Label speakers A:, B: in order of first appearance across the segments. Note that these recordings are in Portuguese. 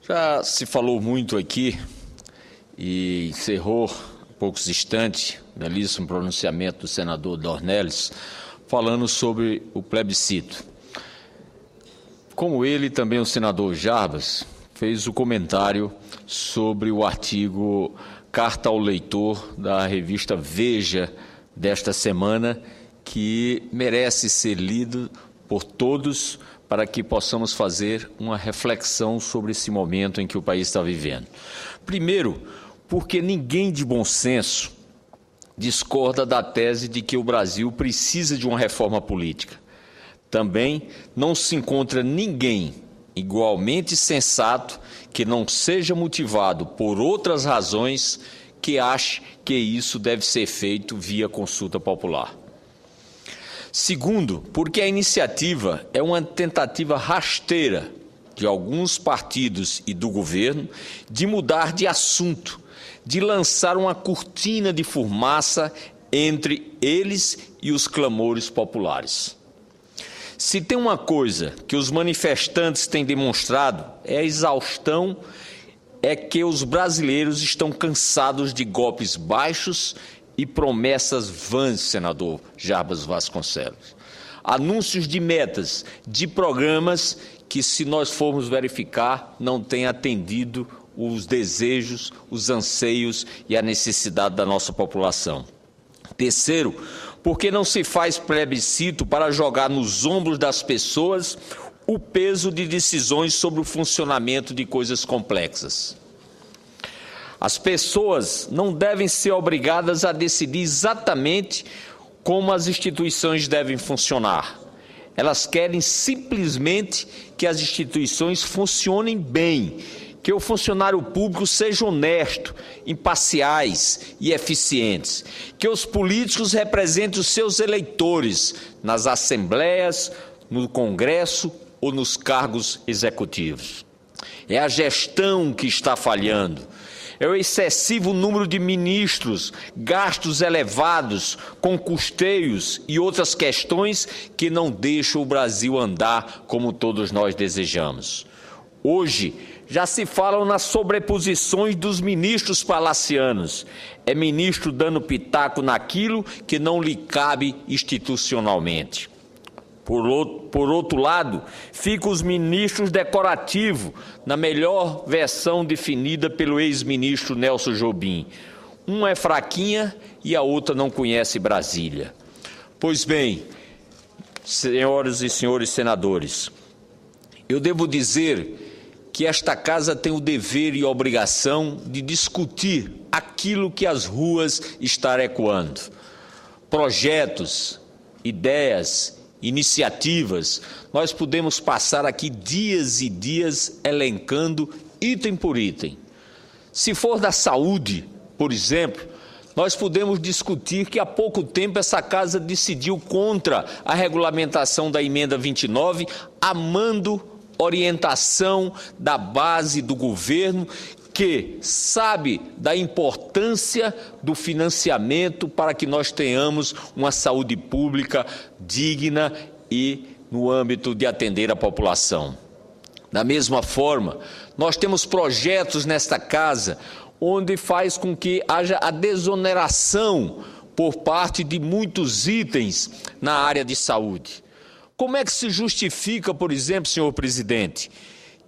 A: Já se falou muito aqui e encerrou há poucos instantes, belíssimo pronunciamento do senador Dornelles, falando sobre o plebiscito. Como ele, também o senador Jarbas fez o comentário sobre o artigo Carta ao Leitor da revista Veja desta semana, que merece ser lido por todos para que possamos fazer uma reflexão sobre esse momento em que o país está vivendo. Primeiro, porque ninguém de bom senso discorda da tese de que o Brasil precisa de uma reforma política. Também não se encontra ninguém igualmente sensato que não seja motivado por outras razões que ache que isso deve ser feito via consulta popular. Segundo, porque a iniciativa é uma tentativa rasteira de alguns partidos e do governo de mudar de assunto, de lançar uma cortina de fumaça entre eles e os clamores populares. Se tem uma coisa que os manifestantes têm demonstrado é a exaustão, é que os brasileiros estão cansados de golpes baixos e promessas vãs, senador Jarbas Vasconcelos. Anúncios de metas, de programas que, se nós formos verificar, não têm atendido os desejos, os anseios e a necessidade da nossa população. Terceiro, porque não se faz plebiscito para jogar nos ombros das pessoas o peso de decisões sobre o funcionamento de coisas complexas. As pessoas não devem ser obrigadas a decidir exatamente como as instituições devem funcionar. Elas querem simplesmente que as instituições funcionem bem, que o funcionário público seja honesto, imparciais e eficientes, que os políticos representem os seus eleitores nas assembleias, no Congresso ou nos cargos executivos. É a gestão que está falhando. É o excessivo número de ministros, gastos elevados com custeios e outras questões que não deixam o Brasil andar como todos nós desejamos. Hoje, já se falam nas sobreposições dos ministros palacianos. É ministro dando pitaco naquilo que não lhe cabe institucionalmente. Por outro lado, ficam os ministros decorativos, na melhor versão definida pelo ex-ministro Nelson Jobim. Uma é fraquinha e a outra não conhece Brasília. Pois bem, senhoras e senhores senadores, eu devo dizer que esta casa tem o dever e a obrigação de discutir aquilo que as ruas estão ecoando. Projetos, ideias, iniciativas, nós podemos passar aqui dias e dias elencando item por item. Se for da saúde, por exemplo, nós podemos discutir que há pouco tempo essa casa decidiu contra a regulamentação da emenda 29, amando orientação da base do governo, que sabe da importância do financiamento para que nós tenhamos uma saúde pública digna e no âmbito de atender a população. Da mesma forma, nós temos projetos nesta casa onde faz com que haja a desoneração por parte de muitos itens na área de saúde. Como é que se justifica, por exemplo, senhor presidente,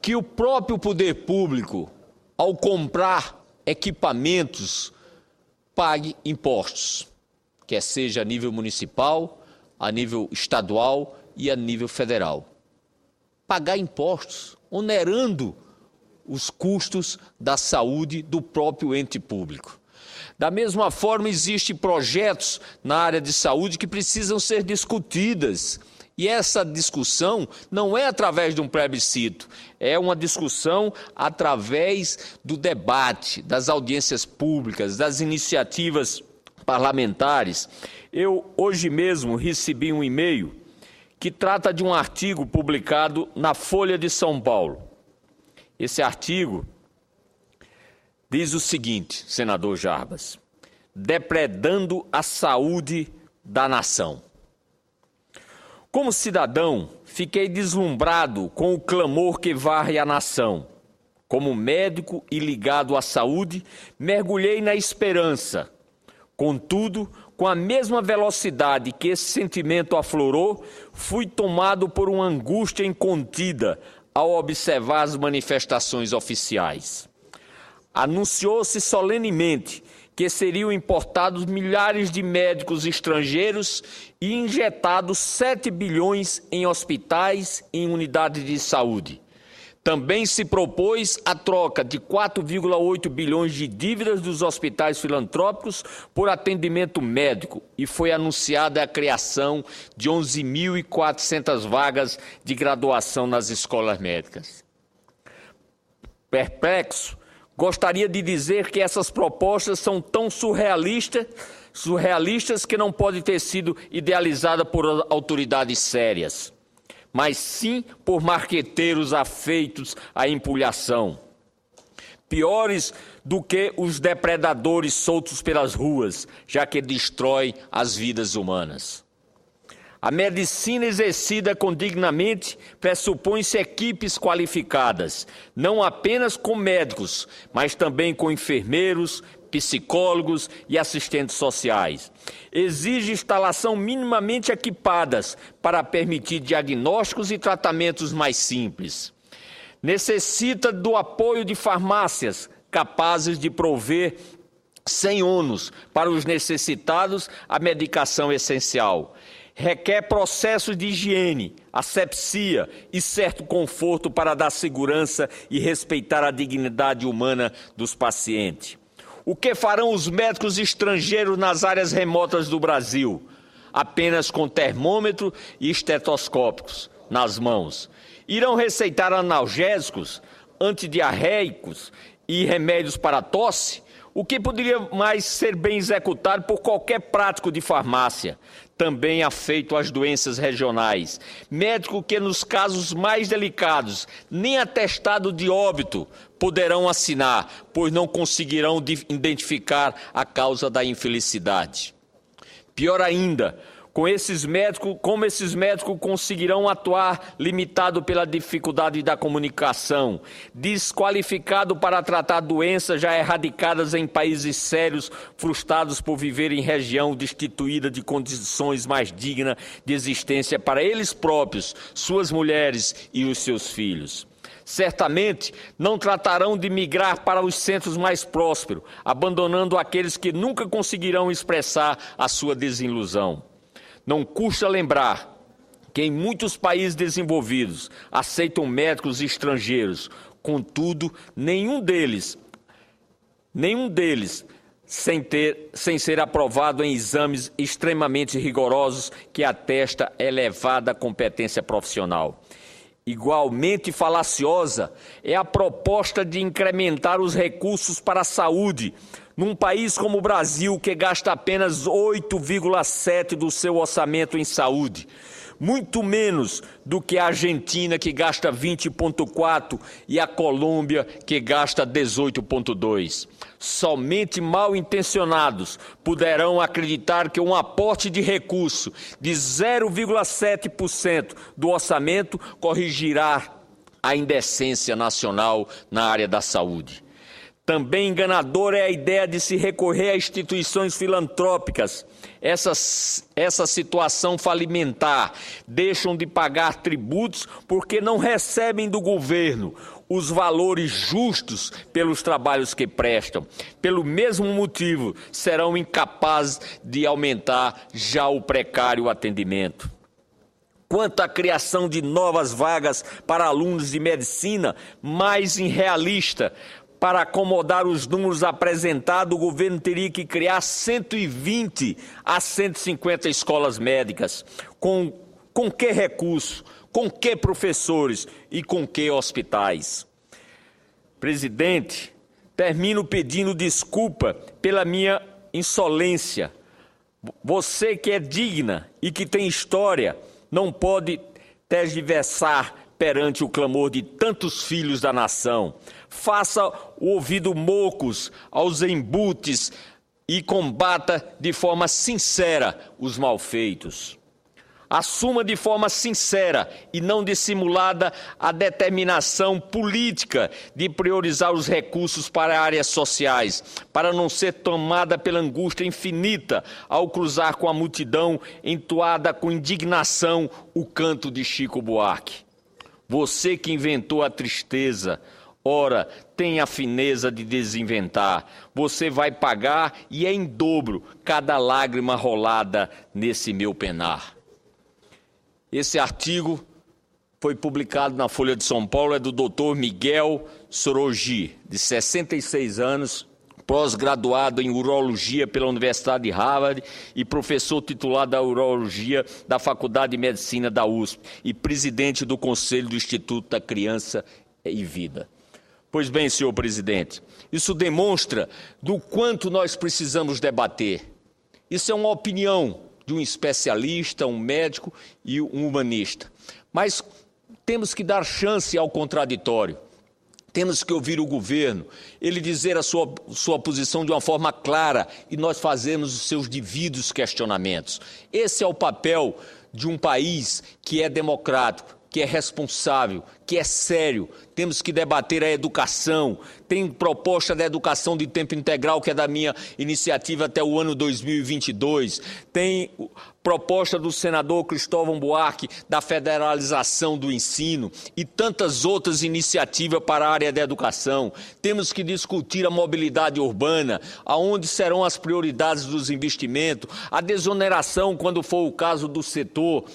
A: que o próprio poder público, ao comprar equipamentos, pague impostos, quer seja a nível municipal, a nível estadual e a nível federal? Pagar impostos, onerando os custos da saúde do próprio ente público. Da mesma forma, existem projetos na área de saúde que precisam ser discutidas. E essa discussão não é através de um plebiscito, é uma discussão através do debate, das audiências públicas, das iniciativas parlamentares. Eu, hoje mesmo, recebi um e-mail que trata de um artigo publicado na Folha de São Paulo. Esse artigo diz o seguinte, senador Jarbas: depredando a saúde da nação. Como cidadão, fiquei deslumbrado com o clamor que varre a nação, Como médico e ligado à saúde, mergulhei na esperança. Contudo, com a mesma velocidade que esse sentimento aflorou, fui tomado por uma angústia incontida ao observar as manifestações oficiais. Anunciou-se solenemente que seriam importados milhares de médicos estrangeiros e injetados 7 bilhões em hospitais e em unidades de saúde. Também se propôs a troca de 4,8 bilhões de dívidas dos hospitais filantrópicos por atendimento médico e foi anunciada a criação de 11.400 vagas de graduação nas escolas médicas. Perplexo, gostaria de dizer que essas propostas são tão surrealistas que não podem ter sido idealizadas por autoridades sérias, mas sim por marqueteiros afeitos à empulhação, piores do que os depredadores soltos pelas ruas, já que destrói as vidas humanas. A medicina exercida condignamente pressupõe-se equipes qualificadas, não apenas com médicos, mas também com enfermeiros, psicólogos e assistentes sociais. Exige instalação minimamente equipadas para permitir diagnósticos e tratamentos mais simples. Necessita do apoio de farmácias capazes de prover sem ônus para os necessitados a medicação essencial. Requer processos de higiene, asepsia e certo conforto para dar segurança e respeitar a dignidade humana dos pacientes. O que farão os médicos estrangeiros nas áreas remotas do Brasil? Apenas com termômetro e estetoscópicos nas mãos. Irão receitar analgésicos, antidiarreicos e remédios para tosse? O que poderia mais ser bem executado por qualquer prático de farmácia, também afeito às doenças regionais. Médico que nos casos mais delicados, nem atestado de óbito poderão assinar, pois não conseguirão identificar a causa da infelicidade. Pior ainda, como esses médicos conseguirão atuar limitado pela dificuldade da comunicação, desqualificado para tratar doenças já erradicadas em países sérios, frustrados por viver em região destituída de condições mais dignas de existência para eles próprios, suas mulheres e os seus filhos. Certamente não tratarão de migrar para os centros mais prósperos, abandonando aqueles que nunca conseguirão expressar a sua desilusão. Não custa lembrar que em muitos países desenvolvidos aceitam médicos estrangeiros, contudo, nenhum deles sem ser aprovado em exames extremamente rigorosos que atesta elevada competência profissional. Igualmente falaciosa é a proposta de incrementar os recursos para a saúde, num país como o Brasil, que gasta apenas 8,7% do seu orçamento em saúde, muito menos do que a Argentina, que gasta 20,4%, e a Colômbia, que gasta 18,2%. Somente mal intencionados poderão acreditar que um aporte de recurso de 0,7% do orçamento corrigirá a indecência nacional na área da saúde. Também enganadora é a ideia de se recorrer a instituições filantrópicas. Essa situação falimentar deixam de pagar tributos porque não recebem do governo os valores justos pelos trabalhos que prestam. Pelo mesmo motivo, serão incapazes de aumentar já o precário atendimento. Quanto à criação de novas vagas para alunos de medicina, mais irrealista. Para acomodar os números apresentados, o governo teria que criar 120 a 150 escolas médicas. Com que recurso? Com que professores? E com que hospitais? Presidente, termino pedindo desculpa pela minha insolência. Você que é digna e que tem história, não pode tergiversar perante o clamor de tantos filhos da nação. Faça o ouvido moucos aos embutes e combata de forma sincera os malfeitos. Assuma de forma sincera e não dissimulada a determinação política de priorizar os recursos para áreas sociais, para não ser tomada pela angústia infinita ao cruzar com a multidão entoada com indignação o canto de Chico Buarque. Você que inventou a tristeza, ora, tem a fineza de desinventar. Você vai pagar, e é em dobro, cada lágrima rolada nesse meu penar. Esse artigo foi publicado na Folha de São Paulo, é do Dr. Miguel Sorogi, de 66 anos, pós-graduado em Urologia pela Universidade de Harvard e professor titular da Urologia da Faculdade de Medicina da USP e presidente do Conselho do Instituto da Criança e Vida. Pois bem, senhor presidente, isso demonstra do quanto nós precisamos debater. Isso é uma opinião de um especialista, um médico e um humanista. Mas temos que dar chance ao contraditório. Temos que ouvir o governo, ele dizer a sua posição de uma forma clara e nós fazermos os seus devidos questionamentos. Esse é o papel de um país que é democrático, que é responsável, que é sério. Temos que debater a educação. Tem proposta da educação de tempo integral, que é da minha iniciativa até o ano 2022. Tem proposta do senador Cristóvão Buarque da federalização do ensino e tantas outras iniciativas para a área da educação. Temos que discutir a mobilidade urbana, aonde serão as prioridades dos investimentos, a desoneração, quando for o caso do setor,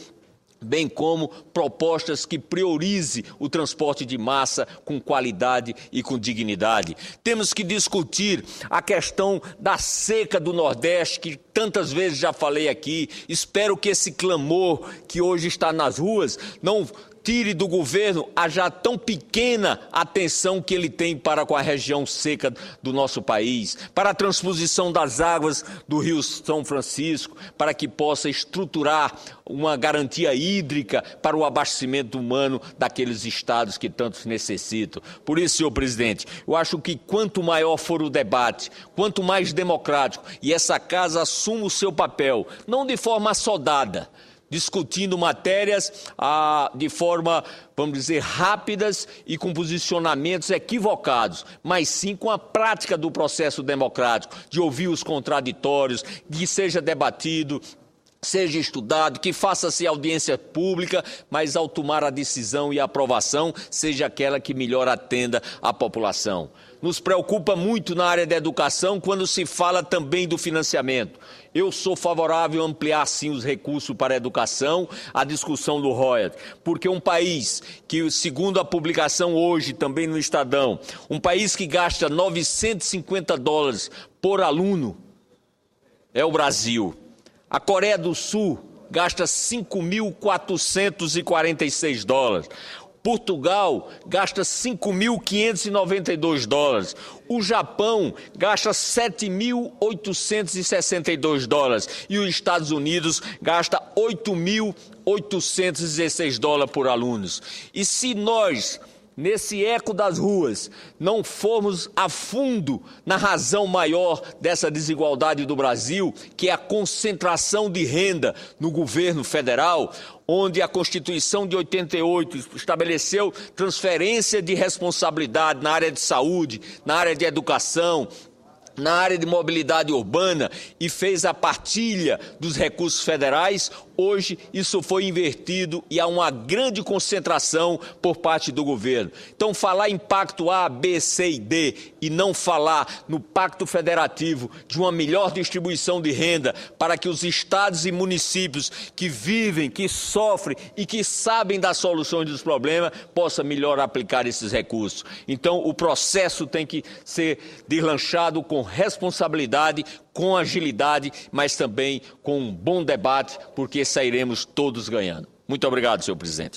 A: bem como propostas que priorize o transporte de massa com qualidade e com dignidade. Temos que discutir a questão da seca do Nordeste, que tantas vezes já falei aqui. Espero que esse clamor que hoje está nas ruas não tire do governo a já tão pequena atenção que ele tem para com a região seca do nosso país, para a transposição das águas do Rio São Francisco, para que possa estruturar uma garantia hídrica para o abastecimento humano daqueles estados que tantos necessitam. Por isso, senhor presidente, eu acho que quanto maior for o debate, quanto mais democrático, e essa casa assuma o seu papel, não de forma assodada, discutindo matérias de forma, vamos dizer, rápidas e com posicionamentos equivocados, mas sim com a prática do processo democrático, de ouvir os contraditórios, que seja debatido, seja estudado, que faça-se audiência pública, mas ao tomar a decisão e a aprovação, seja aquela que melhor atenda a população. Nos preocupa muito na área da educação quando se fala também do financiamento. Eu sou favorável a ampliar, sim, os recursos para a educação, a discussão do royalty, porque um país que, segundo a publicação hoje, também no Estadão, um país que gasta $950 por aluno é o Brasil. A Coreia do Sul gasta $5.446. Portugal gasta $5.592. O Japão gasta $7.862. E os Estados Unidos gasta $8.816 por alunos. E se nós, nesse eco das ruas, não formos a fundo na razão maior dessa desigualdade do Brasil, que é a concentração de renda no governo federal, onde a Constituição de 88 estabeleceu transferência de responsabilidade na área de saúde, na área de educação, na área de mobilidade urbana e fez a partilha dos recursos federais. Hoje isso foi invertido e há uma grande concentração por parte do governo. Então, falar em pacto A, B, C e D e não falar no pacto federativo de uma melhor distribuição de renda para que os estados e municípios que vivem, que sofrem e que sabem das soluções dos problemas possam melhor aplicar esses recursos. Então, o processo tem que ser deslanchado com responsabilidade, com agilidade, mas também com um bom debate, porque sairemos todos ganhando. Muito obrigado, senhor presidente.